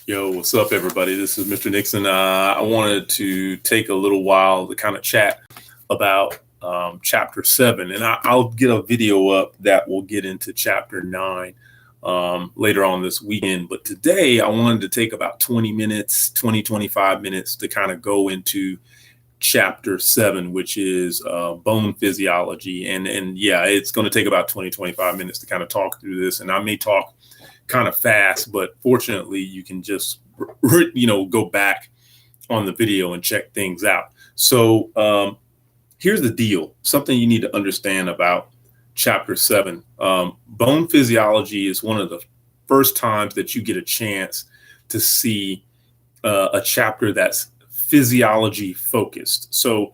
Yo, what's up, everybody? This is Mr. Nixon. I wanted to take a little while to kind of chat about chapter 7, and I'll get a video up that will get into chapter 9 later on this weekend. But today, I wanted to take about 20 minutes, 25 minutes to kind of go into chapter 7, which is bone physiology. And yeah, it's going to take about 25 minutes to kind of talk through this. And I may talk kind of fast, but fortunately you can just go back on the video and check things out. So here's the deal, something you need to understand about chapter 7. Bone physiology is one of the first times that you get a chance to see a chapter that's physiology focused. So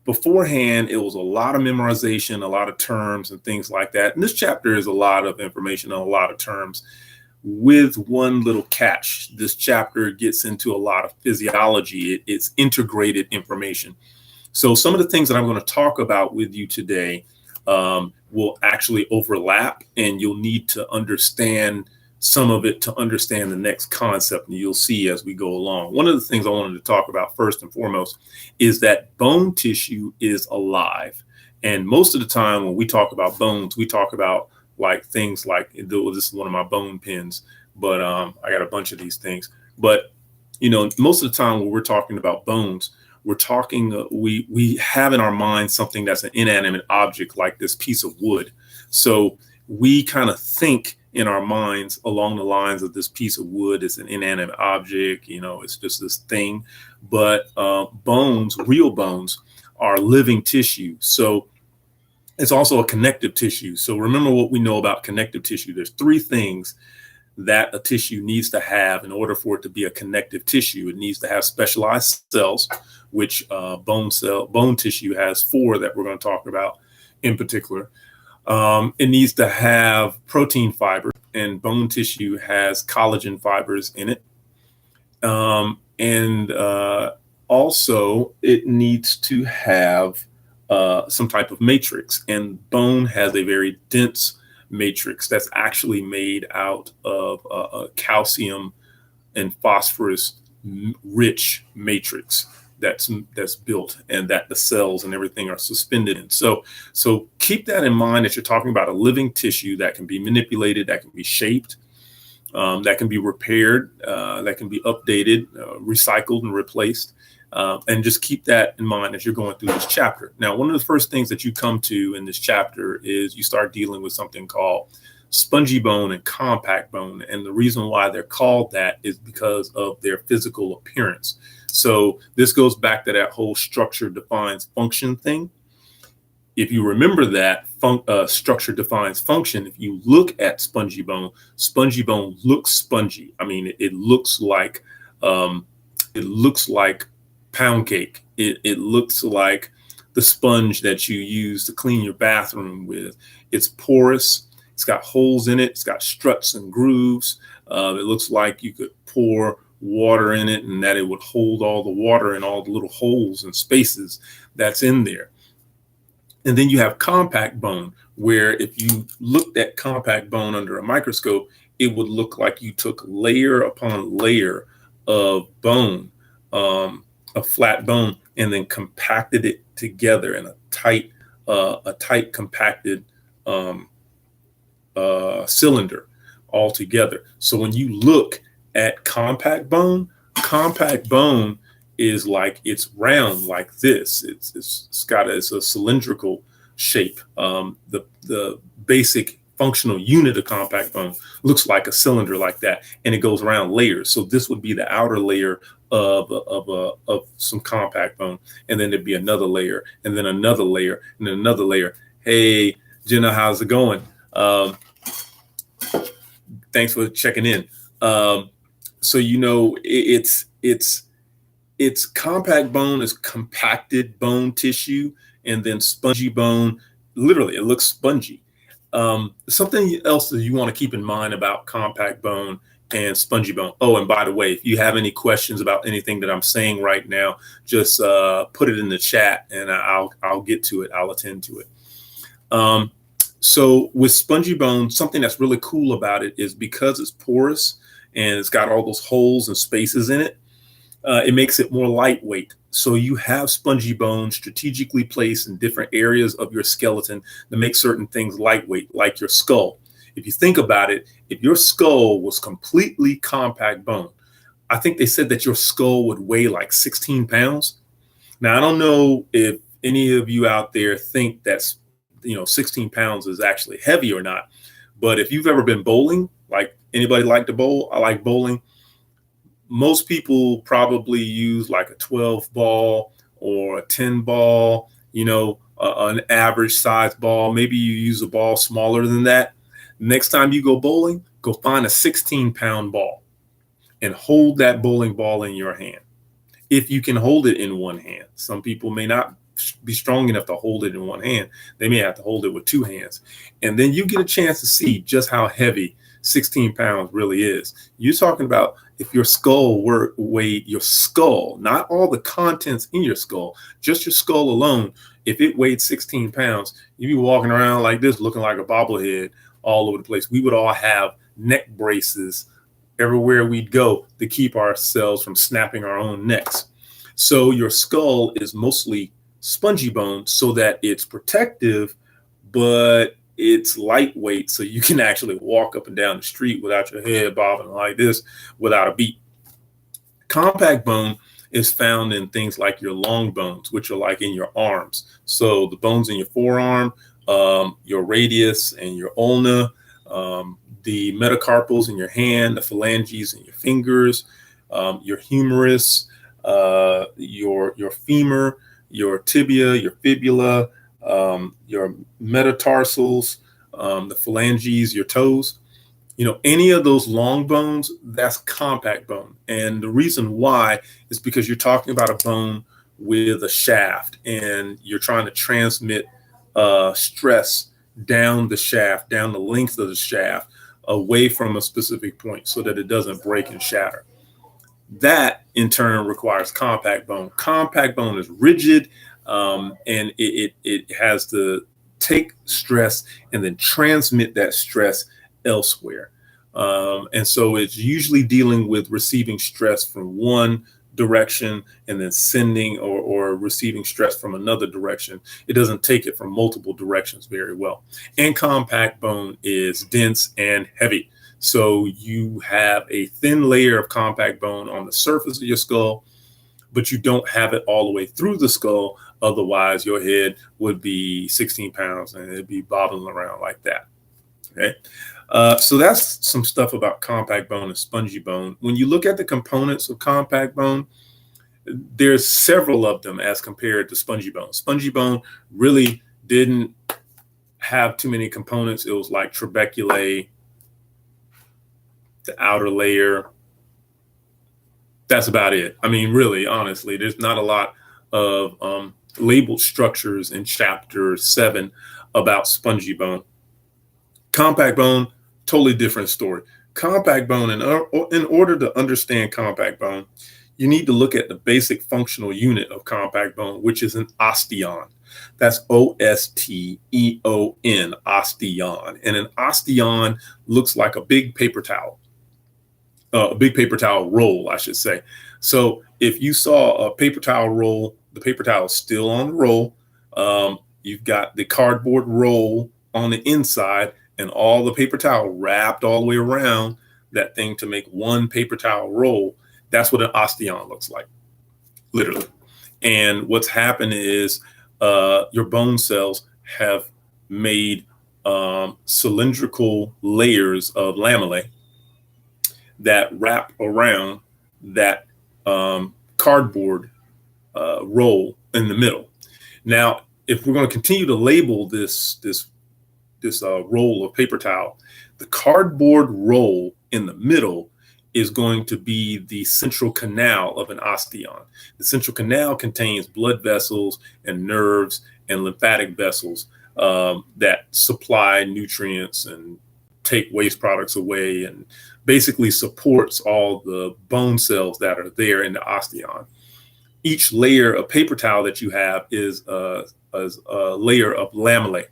beforehand, it was a lot of memorization, a lot of terms and things like that. And this chapter is a lot of information and a lot of terms, with one little catch. This chapter gets into a lot of physiology. It's integrated information. So some of the things that I'm going to talk about with you today will actually overlap, and you'll need to understand some of it to understand the next concept, and you'll see as we go along. One of the things I wanted to talk about first and foremost is that bone tissue is alive. And most of the time when we talk about bones, we talk about like things like, this is one of my bone pins, but I got a bunch of these things. But, most of the time when we're talking about bones, we're talking, we have in our mind something that's an inanimate object like this piece of wood. So we kind of think in our minds along the lines of this piece of wood is an inanimate object, it's just this thing. But bones, real bones, are living tissue. So it's also a connective tissue. So remember what we know about connective tissue. There's 3 things that a tissue needs to have in order for it to be a connective tissue. It needs to have specialized cells, which bone tissue has 4 that we're going to talk about in particular. It needs to have protein fiber, and bone tissue has collagen fibers in it. And also it needs to have some type of matrix, and bone has a very dense matrix that's actually made out of a calcium and phosphorus rich matrix that's built, and that the cells and everything are suspended in. So keep that in mind that you're talking about a living tissue that can be manipulated, that can be shaped, that can be repaired, that can be updated, recycled and replaced. And just keep that in mind as you're going through this chapter. Now, one of the first things that you come to in this chapter is you start dealing with something called spongy bone and compact bone. And the reason why they're called that is because of their physical appearance. So this goes back to that whole structure defines function thing. If you remember that structure defines function, if you look at spongy bone looks spongy. I mean, it looks like pound cake. It looks like the sponge that you use to clean your bathroom with. It's porous. It's got holes in it. It's got struts and grooves. It looks like you could pour water in it and that it would hold all the water in all the little holes and spaces that's in there. And then you have compact bone, where if you looked at compact bone under a microscope, it would look like you took layer upon layer of bone, a flat bone, and then compacted it together in a tight compacted cylinder all together. So when you look at compact bone is like, it's round like this. It's a cylindrical shape. The basic functional unit of compact bone looks like a cylinder like that, and it goes around layers. So this would be the outer layer of some compact bone, and then there'd be another layer, and then another layer, and then another layer. Hey, Jenna, how's it going? Thanks for checking in. So it's compact bone is compacted bone tissue, and then spongy bone, literally, it looks spongy. Something else that you want to keep in mind about compact bone and spongy bone. Oh, and by the way, if you have any questions about anything that I'm saying right now, just put it in the chat, and I'll get to it. I'll attend to it. So with spongy bone, something that's really cool about it is because it's porous and it's got all those holes and spaces in it. It makes it more lightweight. So you have spongy bones strategically placed in different areas of your skeleton to make certain things lightweight, like your skull. If you think about it, if your skull was completely compact bone, I think they said that your skull would weigh like 16 pounds. Now, I don't know if any of you out there think that's, 16 pounds is actually heavy or not. But if you've ever been bowling, like anybody like to bowl, I like bowling. Most people probably use like a 12 ball or a 10 ball, an average size ball. Maybe you use a ball smaller than that. Next time you go bowling, go find a 16-pound ball and hold that bowling ball in your hand. If you can hold it in one hand. Some people may not be strong enough to hold it in one hand. They may have to hold it with two hands. And then you get a chance to see just how heavy 16 pounds really is. You're talking about if your skull weighed your skull, not all the contents in your skull, just your skull alone. If it weighed 16 pounds, you'd be walking around like this, looking like a bobblehead all over the place. We would all have neck braces everywhere we'd go to keep ourselves from snapping our own necks. So your skull is mostly spongy bone so that it's protective, but it's lightweight, so you can actually walk up and down the street without your head bobbing like this without a beat. Compact bone is found in things like your long bones, which are like in your arms. So the bones in your forearm, your radius and your ulna, the metacarpals in your hand, the phalanges in your fingers, your humerus, your femur, your tibia, your fibula, your metatarsals, the phalanges, your toes. Any of those long bones, that's compact bone. And the reason why is because you're talking about a bone with a shaft, and you're trying to transmit stress down the shaft, down the length of the shaft, away from a specific point so that it doesn't break and shatter. That in turn requires compact bone. Compact bone is rigid, and it has to take stress and then transmit that stress elsewhere. And so it's usually dealing with receiving stress from one direction and then sending or receiving stress from another direction. It doesn't take it from multiple directions very well. And compact bone is dense and heavy. So you have a thin layer of compact bone on the surface of your skull, but you don't have it all the way through the skull. Otherwise, your head would be 16 pounds and it'd be bobbling around like that. Okay. So that's some stuff about compact bone and spongy bone. When you look at the components of compact bone, there's several of them as compared to spongy bone. Spongy bone really didn't have too many components. It was like trabeculae, the outer layer. That's about it. I mean, really, honestly, there's not a lot of labeled structures in chapter 7 about spongy bone. Compact bone, totally different story. Compact bone, in order to understand compact bone, you need to look at the basic functional unit of compact bone, which is an osteon. That's Osteon, osteon. And an osteon looks like a big paper towel. A big paper towel roll, I should say. So if you saw a paper towel roll, the paper towel is still on the roll. You've got the cardboard roll on the inside and all the paper towel wrapped all the way around that thing to make one paper towel roll. That's what an osteon looks like, literally. And what's happened is your bone cells have made cylindrical layers of lamellae that wrap around that cardboard roll in the middle. Now, if we're going to continue to label this roll of paper towel, the cardboard roll in the middle is going to be the central canal of an osteon. The central canal contains blood vessels and nerves and lymphatic vessels that supply nutrients and take waste products away and basically supports all the bone cells that are there in the osteon. Each layer of paper towel that you have is a layer of lamellae.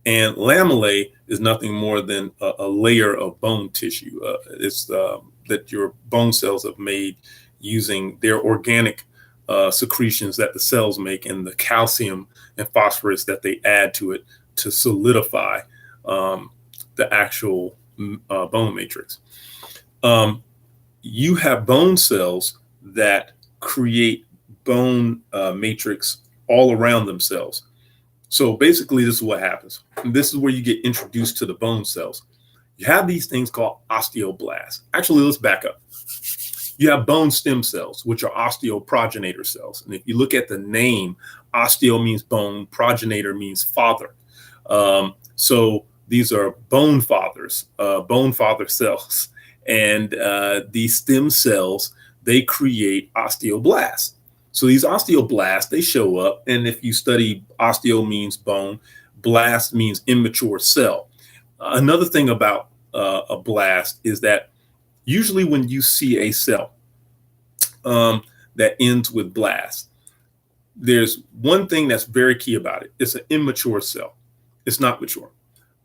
And lamellae is nothing more than a layer of bone tissue. It's that your bone cells have made using their organic secretions that the cells make, and the calcium and phosphorus that they add to it to solidify um, the actual bone matrix. You have bone cells that create bone matrix all around themselves. So basically, this is what happens. And this is where you get introduced to the bone cells. You have these things called osteoblasts. Actually, let's back up. You have bone stem cells, which are osteoprogenitor cells. And if you look at the name, osteo means bone, progenitor means father. So these are bone father cells. And these stem cells, they create osteoblasts. So these osteoblasts, they show up. And if you study, osteo means bone, blast means immature cell. Another thing about a blast is that usually when you see a cell that ends with blast, there's one thing that's very key about it. It's an immature cell. It's not mature.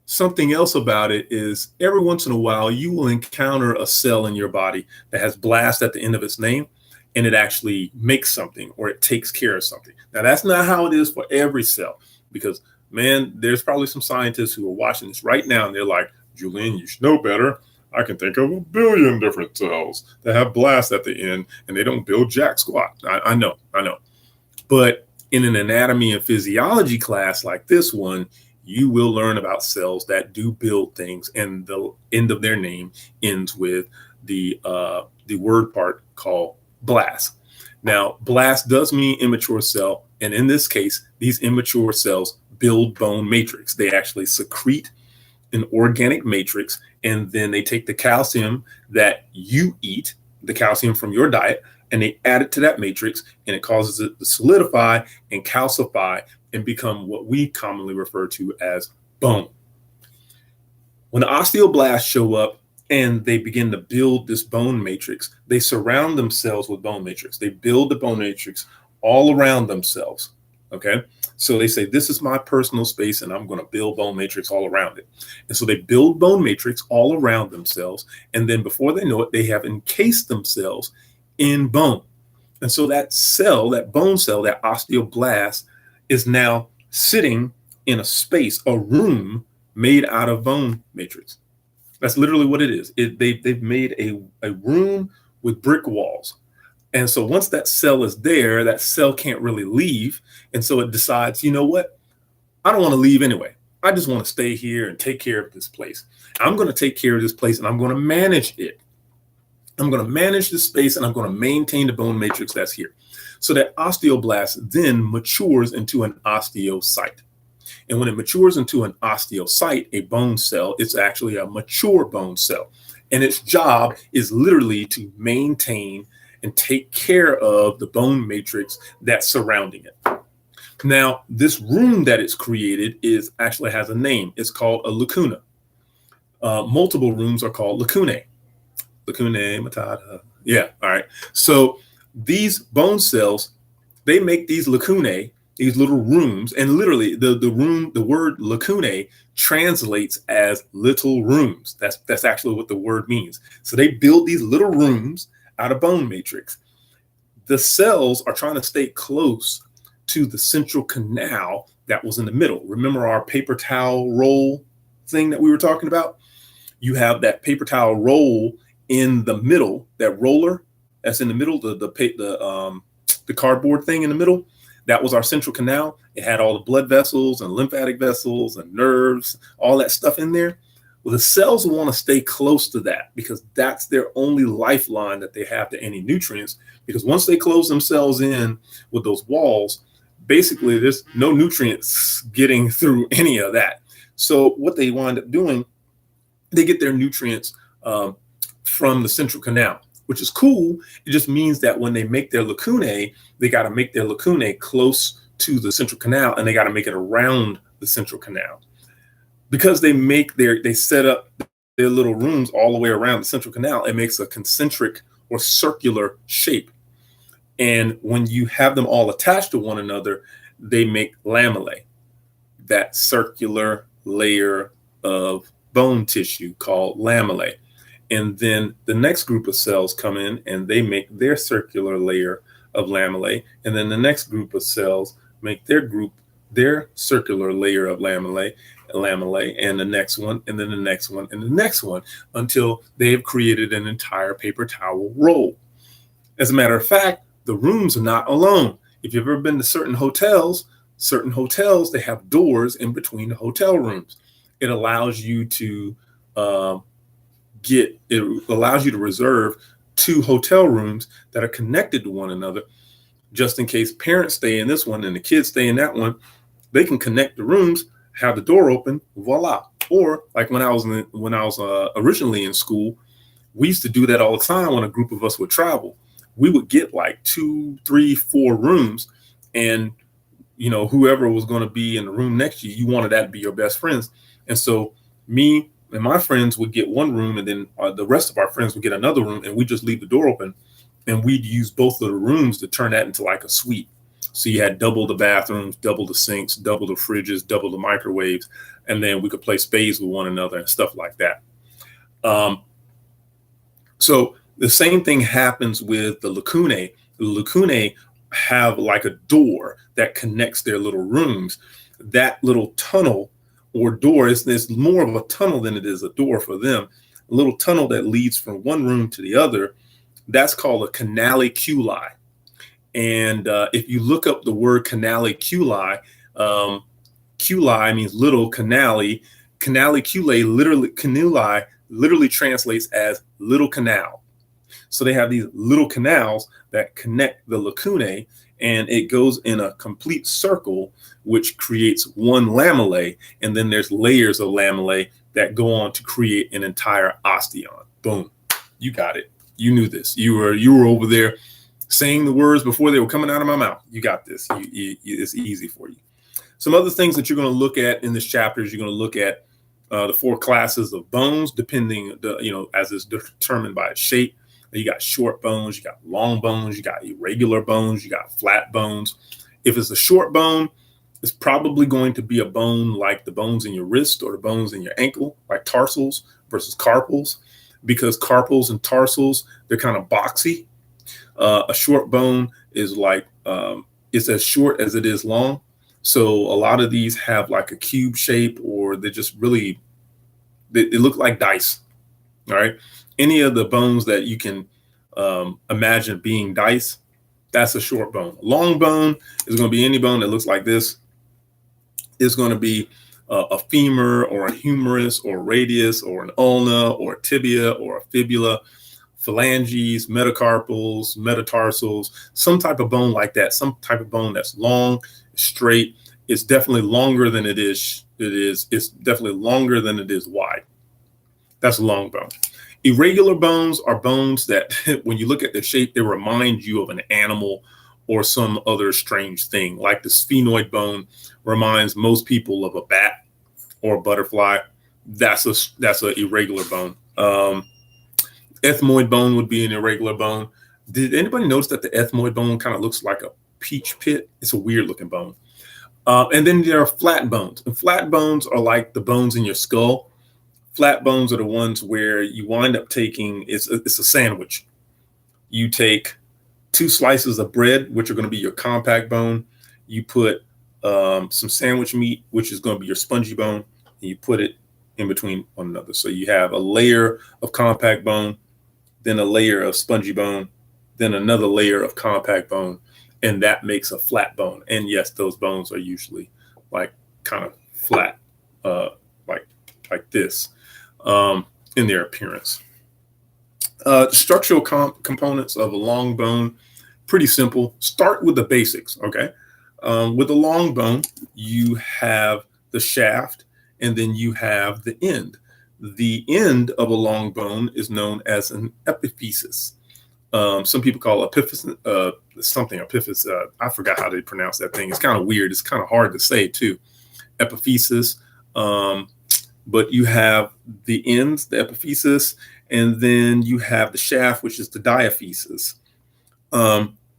Something else about it is every once in a while, you will encounter a cell in your body that has blast at the end of its name, and it actually makes something or it takes care of something. Now, that's not how it is for every cell, because, man, there's probably some scientists who are watching this right now, and they're like, Julian, you should know better. I can think of 1 billion different cells that have blast at the end, and they don't build jack squat. I know. But in an anatomy and physiology class like this one, you will learn about cells that do build things, and the end of their name ends with the word part called blast. Now, blast does mean immature cell, and in this case, these immature cells build bone matrix. They actually secrete an organic matrix, and then they take the calcium that you eat, the calcium from your diet, and they add it to that matrix, and it causes it to solidify and calcify and become what we commonly refer to as bone. When the osteoblasts show up and they begin to build this bone matrix, they surround themselves with bone matrix. They build the bone matrix all around themselves. Okay. So they say, this is my personal space, and I'm going to build bone matrix all around it. And so they build bone matrix all around themselves. And then before they know it, they have encased themselves in bone. And so that cell, that bone cell, that osteoblast, is now sitting in a space, a room made out of bone matrix. That's literally what it is. They've made a room with brick walls. And so once that cell is there, that cell can't really leave. And so it decides, you know what? I don't want to leave anyway. I just want to stay here and take care of this place. I'm going to take care of this place, and I'm going to manage it. I'm going to manage this space, and I'm going to maintain the bone matrix that's here. So that osteoblast then matures into an osteocyte. And when it matures into an osteocyte, a bone cell, it's actually a mature bone cell. And its job is literally to maintain and take care of the bone matrix that's surrounding it. Now, this room that it's created actually has a name. It's called a lacuna. Multiple rooms are called lacunae. Lacunae, matata. Yeah, all right. So these bone cells, they make these lacunae, these little rooms, and literally the word lacunae translates as little rooms. That's actually what the word means. So they build these little rooms out of bone matrix. The cells are trying to stay close to the central canal that was in the middle. Remember our paper towel roll thing that we were talking about? You have that paper towel roll in the middle, that roller that's in the middle, the cardboard thing in the middle. That was our central canal. It had all the blood vessels and lymphatic vessels and nerves, all that stuff in there. Well, the cells want to stay close to that because that's their only lifeline that they have to any nutrients. Because once they close themselves in with those walls, basically there's no nutrients getting through any of that. So what they wind up doing, they get their nutrients from the central canal, which is cool. It just means that when they make their lacunae, they got to make their lacunae close to the central canal, and they got to make it around the central canal. Because they set up their little rooms all the way around the central canal, it makes a concentric or circular shape. And when you have them all attached to one another, they make lamellae, that circular layer of bone tissue called lamellae. And then the next group of cells come in and they make their circular layer of lamellae. And then the next group of cells make their circular layer of lamellae, and the next one, and then the next one, and the next one, until they have created an entire paper towel roll. As a matter of fact, the rooms are not alone. If you've ever been to certain hotels, they have doors in between the hotel rooms. It allows you to reserve 2 hotel rooms that are connected to one another, just in case parents stay in this one and the kids stay in that one. They can connect the rooms, have the door open, voila. Or like when I was originally in school, we used to do that all the time. When a group of us would travel, we would get like 2, 3, 4 rooms, and whoever was going to be in the room next to you, you wanted that to be your best friends. And so me and my friends would get one room, and then the rest of our friends would get another room, and we just leave the door open, and we'd use both of the rooms to turn that into like a suite. So you had double the bathrooms, double the sinks, double the fridges, double the microwaves, and then we could play spades with one another and stuff like that. So the same thing happens with the lacunae. The lacunae have like a door that connects their little rooms. That little tunnel or door is more of a tunnel than it is a door for them. A little tunnel that leads from one room to the other, that's called a canaliculi. And if you look up the word canaliculi, culi means little, canaliculi literally translates as little canal. So they have these little canals that connect the lacunae, and it goes in a complete circle, which creates one lamellae. And then there's layers of lamellae that go on to create an entire osteon. Boom. You got it. You knew this. You were over there saying the words before they were coming out of my mouth. You got this. It's easy for you. Some other things that you're going to look at in this chapter is you're going to look at the 4 classes of bones, depending, as is determined by its shape. You got short bones, you got long bones, you got irregular bones, you got flat bones. If it's a short bone, it's probably going to be a bone like the bones in your wrist or the bones in your ankle, like tarsals versus carpals, because carpals and tarsals, they're kind of boxy. A short bone is like, it's as short as it is long. So a lot of these have like a cube shape, or they're just really, they look like dice. All right. Any of the bones that you can imagine being dice, that's a short bone. A long bone is going to be any bone that looks like this. It's going to be a femur or a humerus or a radius or an ulna or a tibia or a fibula, phalanges, metacarpals, metatarsals, some type of bone like that, some type of bone that's long, straight. It's definitely longer than it is. It's definitely longer than it is wide. That's a long bone. Irregular bones are bones that when you look at the shape, they remind you of an animal or some other strange thing. Like the sphenoid bone reminds most people of a bat or a butterfly. That's an irregular bone. Ethmoid bone would be an irregular bone. Did anybody notice that the ethmoid bone kind of looks like a peach pit? It's a weird looking bone. And then there are flat bones. And flat bones are like the bones in your skull. Flat bones are the ones where you wind up taking, it's a sandwich. You take 2 slices of bread, which are going to be your compact bone. You put some sandwich meat, which is going to be your spongy bone, and you put it in between one another. So you have a layer of compact bone, then a layer of spongy bone, then another layer of compact bone, and that makes a flat bone. And yes, those bones are usually like kind of flat, like this. In their appearance. Structural components of a long bone, pretty simple. Start with the basics, okay? With a long bone, you have the shaft, and then you have the end. The end of a long bone is known as an epiphysis. Some people call epiphysis, epiphysis. I forgot how they pronounce that thing. It's kind of weird. It's kind of hard to say too. Epiphysis. But you have the ends, the epiphysis, and then you have the shaft, which is the diaphysis.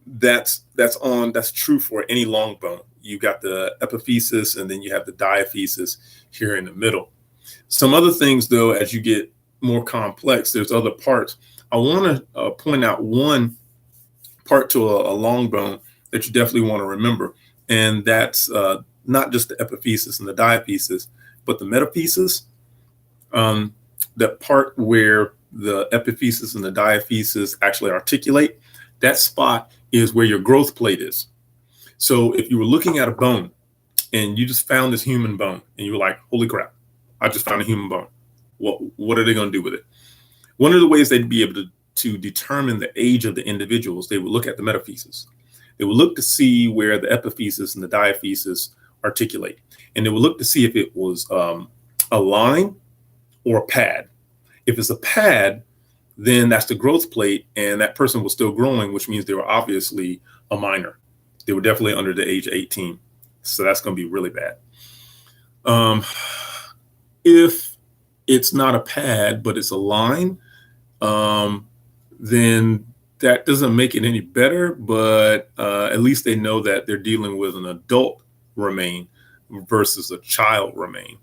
That's true for any long bone. you got the epiphysis, and then you have the diaphysis here in the middle. Some other things, though, as you get more complex, there's other parts. I want to point out one part to a long bone that you definitely want to remember, and that's not just the epiphysis and the diaphysis, but the metaphysis. That part where the epiphysis and the diaphysis actually articulate, that spot is where your growth plate is. So if you were looking at a bone and you just found this human bone and you were like, holy crap, I just found a human bone. What are they going to do with it? One of the ways they'd be able to determine the age of the individuals, they would look at the metaphysis. They would look to see where the epiphysis and the diaphysis articulate. And they would look to see if it was a line or a pad. If it's a pad, then that's the growth plate, and that person was still growing, which means they were obviously a minor. They were definitely under the age of 18. So that's going to be really bad. If it's not a pad, but it's a line, then that doesn't make it any better, but at least they know that they're dealing with an adult remain versus a child remain.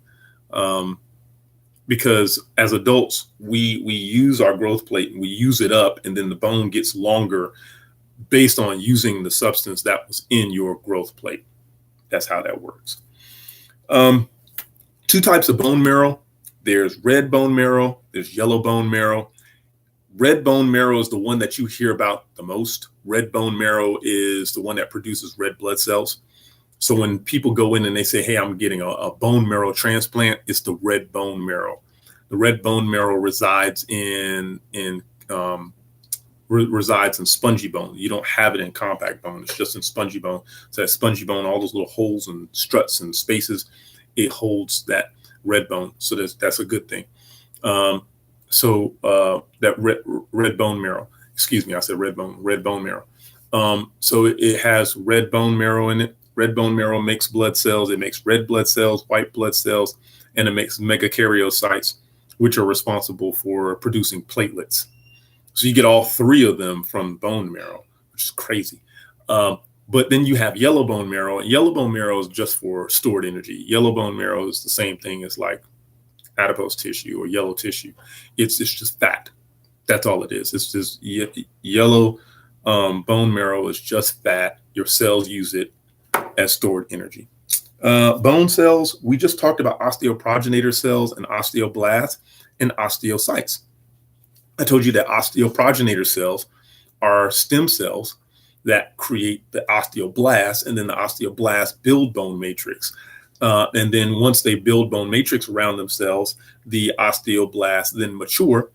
Because as adults, we use our growth plate and we use it up, and then the bone gets longer based on using the substance that was in your growth plate. That's how that works. Two types of bone marrow. There's red bone marrow, there's yellow bone marrow. Red bone marrow is the one that you hear about the most. Red bone marrow is the one that produces red blood cells. So when people go in and they say, hey, I'm getting a bone marrow transplant, it's the red bone marrow. The red bone marrow resides in spongy bone. You don't have it in compact bone. It's just in spongy bone. So that spongy bone, all those little holes and struts and spaces, it holds that red bone. So that's a good thing. That red bone marrow, excuse me, I said red bone marrow. So it has red bone marrow in it. Red bone marrow makes blood cells. It makes red blood cells, white blood cells, and it makes megakaryocytes, which are responsible for producing platelets. So you get all three of them from bone marrow, which is crazy. But then you have yellow bone marrow. And yellow bone marrow is just for stored energy. Yellow bone marrow is the same thing as like adipose tissue or yellow tissue. It's just fat. That's all it is. It's just yellow bone marrow is just fat. Your cells use it as stored energy. Bone cells, we just talked about osteoprogenitor cells and osteoblasts and osteocytes. I told you that osteoprogenitor cells are stem cells that create the osteoblast, and then the osteoblasts build bone matrix. And then once they build bone matrix around themselves, the osteoblasts then mature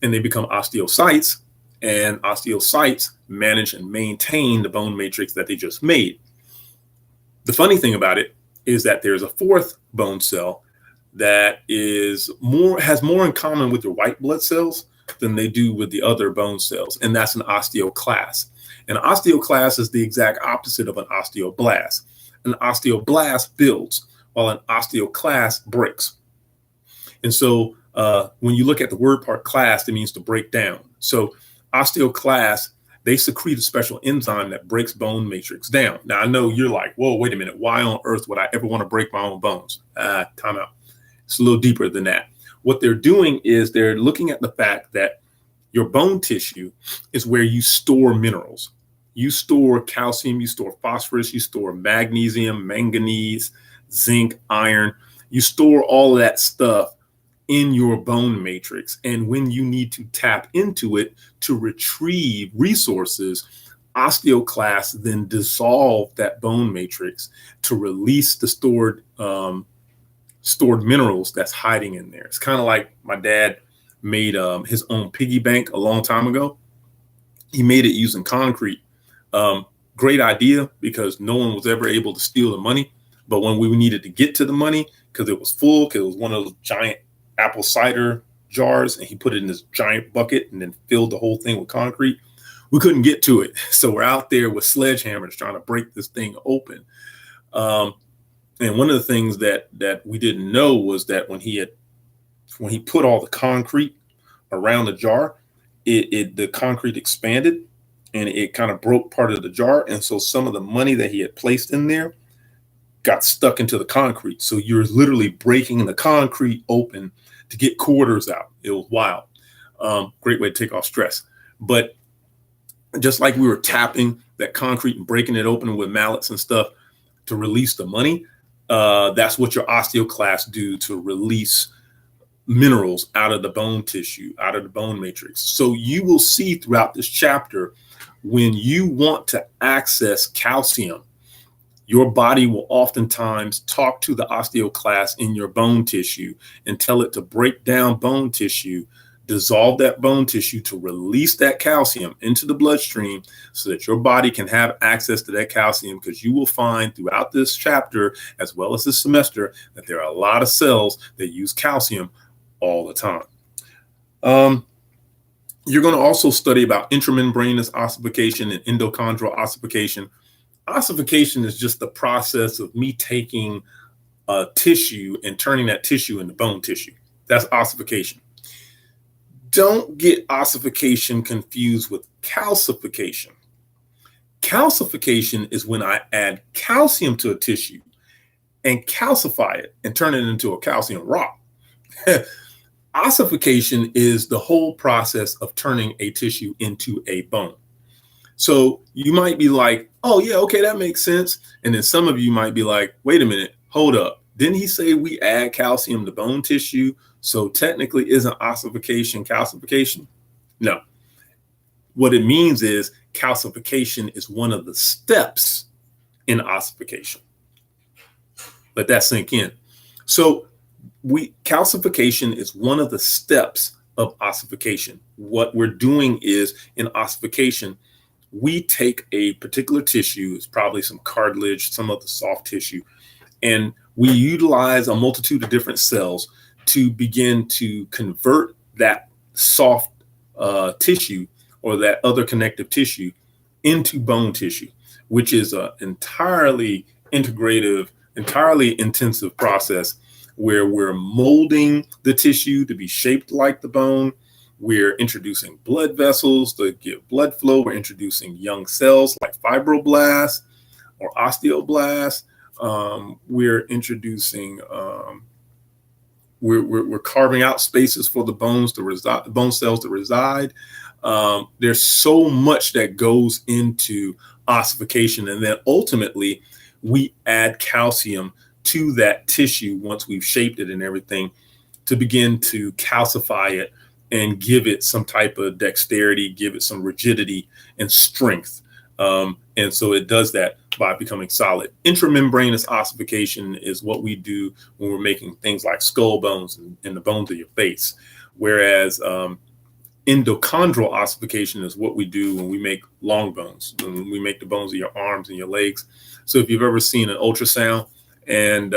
and they become osteocytes, and osteocytes manage and maintain the bone matrix that they just made. The funny thing about it is that there's a fourth bone cell that has more in common with your white blood cells than they do with the other bone cells, and that's an osteoclast. An osteoclast is the exact opposite of an osteoblast. An osteoblast builds, while an osteoclast breaks. And so when you look at the word part clast, it means to break down. So osteoclasts, they secrete a special enzyme that breaks bone matrix down. Now, I know you're like, whoa, wait a minute. Why on earth would I ever want to break my own bones? Time out. It's a little deeper than that. What they're doing is they're looking at the fact that your bone tissue is where you store minerals. You store calcium, you store phosphorus, you store magnesium, manganese, zinc, iron. You store all of that stuff in your bone matrix. And when you need to tap into it to retrieve resources, osteoclasts then dissolve that bone matrix to release the stored minerals that's hiding in there. It's kind of like my dad made his own piggy bank a long time ago. He made it using concrete. Great idea, because no one was ever able to steal the money. But when we needed to get to the money, because it was full, because it was one of those giant apple cider jars, and he put it in this giant bucket and then filled the whole thing with concrete, we couldn't get to it. So we're out there with sledgehammers trying to break this thing open. And one of the things that we didn't know was that when he put all the concrete around the jar, the concrete expanded and it kind of broke part of the jar. And so some of the money that he had placed in there got stuck into the concrete. So you're literally breaking the concrete open to get quarters out. It was wild. Great way to take off stress. But just like we were tapping that concrete and breaking it open with mallets and stuff to release the money, that's what your osteoclasts do to release minerals out of the bone tissue, out of the bone matrix. So you will see throughout this chapter, when you want to access calcium, your body will oftentimes talk to the osteoclast in your bone tissue and tell it to break down bone tissue, dissolve that bone tissue to release that calcium into the bloodstream so that your body can have access to that calcium, because you will find throughout this chapter, as well as this semester, that there are a lot of cells that use calcium all the time. You're going to also study about intramembranous ossification and endochondral ossification. Ossification is just the process of me taking a tissue and turning that tissue into bone tissue. That's ossification. Don't get ossification confused with calcification. Calcification is when I add calcium to a tissue and calcify it and turn it into a calcium rock. Ossification is the whole process of turning a tissue into a bone. So you might be like, oh yeah, okay, that makes sense. And then some of you might be like, wait a minute, hold up. Didn't he say we add calcium to bone tissue? So technically, isn't ossification calcification? No. What it means is calcification is one of the steps in ossification. Let that sink in. So calcification is one of the steps of ossification. What we're doing is, in ossification, we take a particular tissue, it's probably some cartilage, some of the soft tissue, and we utilize a multitude of different cells to begin to convert that soft tissue or that other connective tissue into bone tissue, which is an entirely integrative, entirely intensive process where we're molding the tissue to be shaped like the bone. We're introducing blood vessels to give blood flow. We're introducing young cells like fibroblasts or osteoblasts. We're introducing, we're carving out spaces for the bones to reside, bone cells to reside. There's so much that goes into ossification, and then ultimately we add calcium to that tissue once we've shaped it and everything to begin to calcify it and give it some type of dexterity, give it some rigidity and strength. And so it does that by becoming solid. Intramembranous ossification is what we do when we're making things like skull bones and the bones of your face. Whereas endochondral ossification is what we do when we make long bones, when we make the bones of your arms and your legs. So if you've ever seen an ultrasound and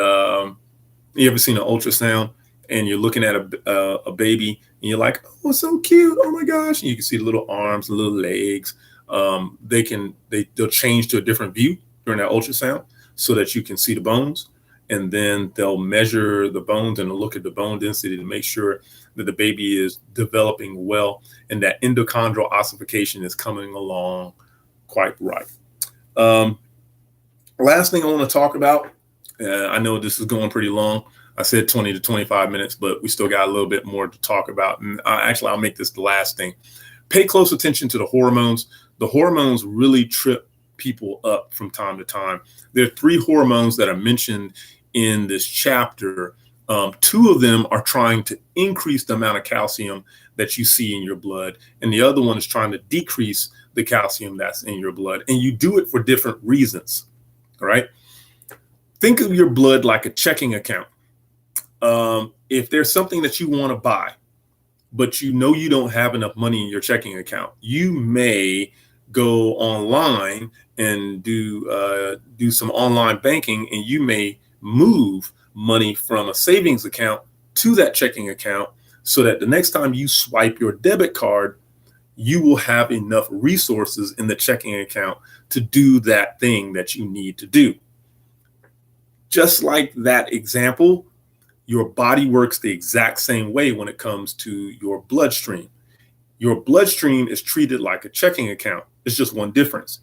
you're looking at a baby and you're like, oh, so cute, oh my gosh, and you can see the little arms and little legs. They'll change to a different view during that ultrasound so that you can see the bones, and then they'll measure the bones and look at the bone density to make sure that the baby is developing well and that endochondral ossification is coming along quite right. Last thing I want to talk about, I know this is going pretty long. I said 20 to 25 minutes, but we still got a little bit more to talk about. And actually, I'll make this the last thing. Pay close attention to the hormones. The hormones really trip people up from time to time. There are 3 hormones that are mentioned in this chapter. 2 of them are trying to increase the amount of calcium that you see in your blood, and the other one is trying to decrease the calcium that's in your blood. And you do it for different reasons. All right. Think of your blood like a checking account. If there's something that you want to buy, but you know you don't have enough money in your checking account, you may go online and do some online banking, and you may move money from a savings account to that checking account so that the next time you swipe your debit card, you will have enough resources in the checking account to do that thing that you need to do. Just like that example, your body works the exact same way when it comes to your bloodstream. Your bloodstream is treated like a checking account. It's just one difference.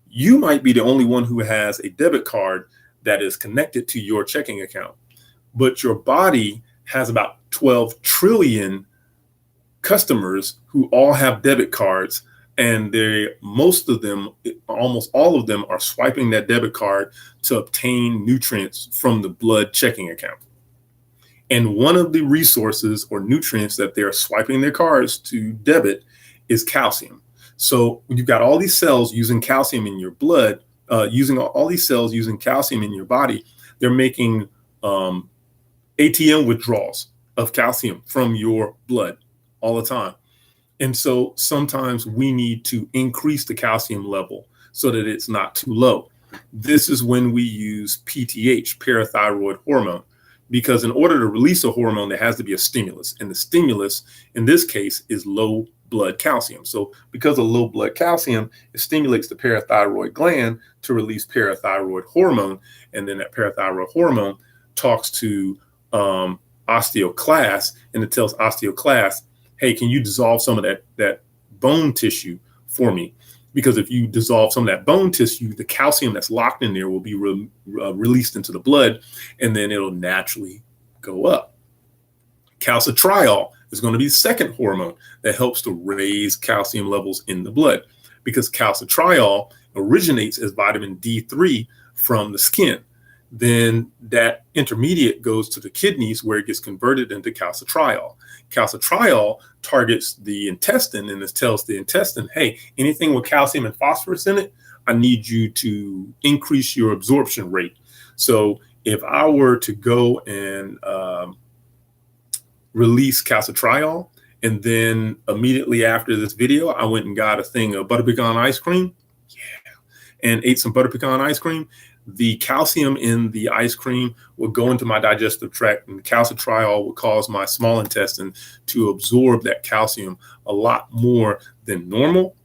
You might be the only one who has a debit card that is connected to your checking account. But your body has about 12 trillion customers who all have debit cards, and most of them, almost all of them, are swiping that debit card to obtain nutrients from the blood checking account. And one of the resources or nutrients that they're swiping their cards to debit is calcium. So when you've got all these cells using calcium in your blood, using all these cells using calcium in your body, they're making ATM withdrawals of calcium from your blood all the time. And so sometimes we need to increase the calcium level so that it's not too low. This is when we use PTH, parathyroid hormone, because in order to release a hormone, there has to be a stimulus. And the stimulus in this case is low blood calcium. So because of low blood calcium, it stimulates the parathyroid gland to release parathyroid hormone. And then that parathyroid hormone talks to osteoclast, and it tells osteoclast, hey, can you dissolve some of that bone tissue for me? Because if you dissolve some of that bone tissue, the calcium that's locked in there will be released into the blood, and then it'll naturally go up. Calcitriol is going to be the second hormone that helps to raise calcium levels in the blood, because calcitriol originates as vitamin D3 from the skin. Then that intermediate goes to the kidneys, where it gets converted into calcitriol. Calcitriol targets the intestine, and it tells the intestine, hey, anything with calcium and phosphorus in it, I need you to increase your absorption rate. So if I were to go and release calcitriol, and then immediately after this video, I went and got a thing of butter pecan ice cream, and ate some butter pecan ice cream, the calcium in the ice cream will go into my digestive tract, and the calcitriol will cause my small intestine to absorb that calcium a lot more than normal.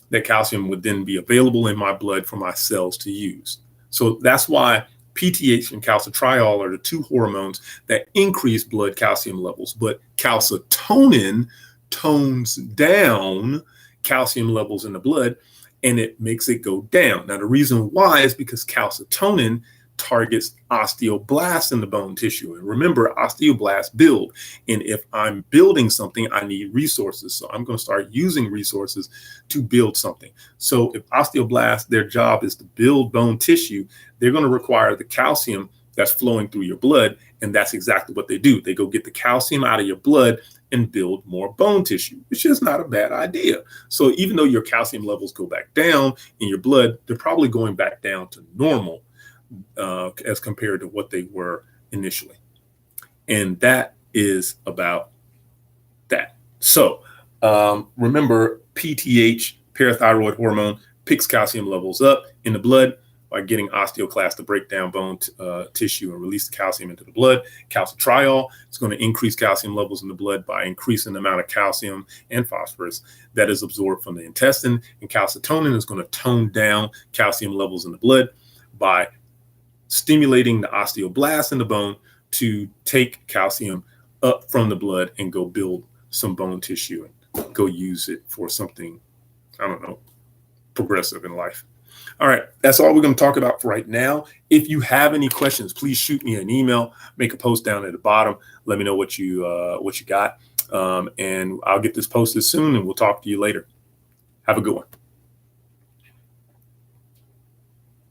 That calcium would then be available in my blood for my cells to use. So that's why PTH and calcitriol are the two hormones that increase blood calcium levels, but calcitonin tones down calcium levels in the blood, and it makes it go down. Now, the reason why is because calcitonin targets osteoblasts in the bone tissue. And remember, osteoblasts build. And if I'm building something, I need resources. So I'm going to start using resources to build something. So if osteoblasts, their job is to build bone tissue, they're going to require the calcium that's flowing through your blood. And that's exactly what they do. They go get the calcium out of your blood and build more bone tissue, which is not a bad idea. So even though your calcium levels go back down in your blood, they're probably going back down to normal as compared to what they were initially. And that is about that. So remember, PTH, parathyroid hormone, picks calcium levels up in the blood by getting osteoclast to break down bone tissue and release the calcium into the blood. Calcitriol is going to increase calcium levels in the blood by increasing the amount of calcium and phosphorus that is absorbed from the intestine. And calcitonin is going to tone down calcium levels in the blood by stimulating the osteoblast in the bone to take calcium up from the blood and go build some bone tissue and go use it for something, I don't know, progressive in life. All right, that's all we're going to talk about for right now. If you have any questions, please shoot me an email, make a post down at the bottom. Let me know what you got. And I'll get this posted soon, and we'll talk to you later. Have a good one.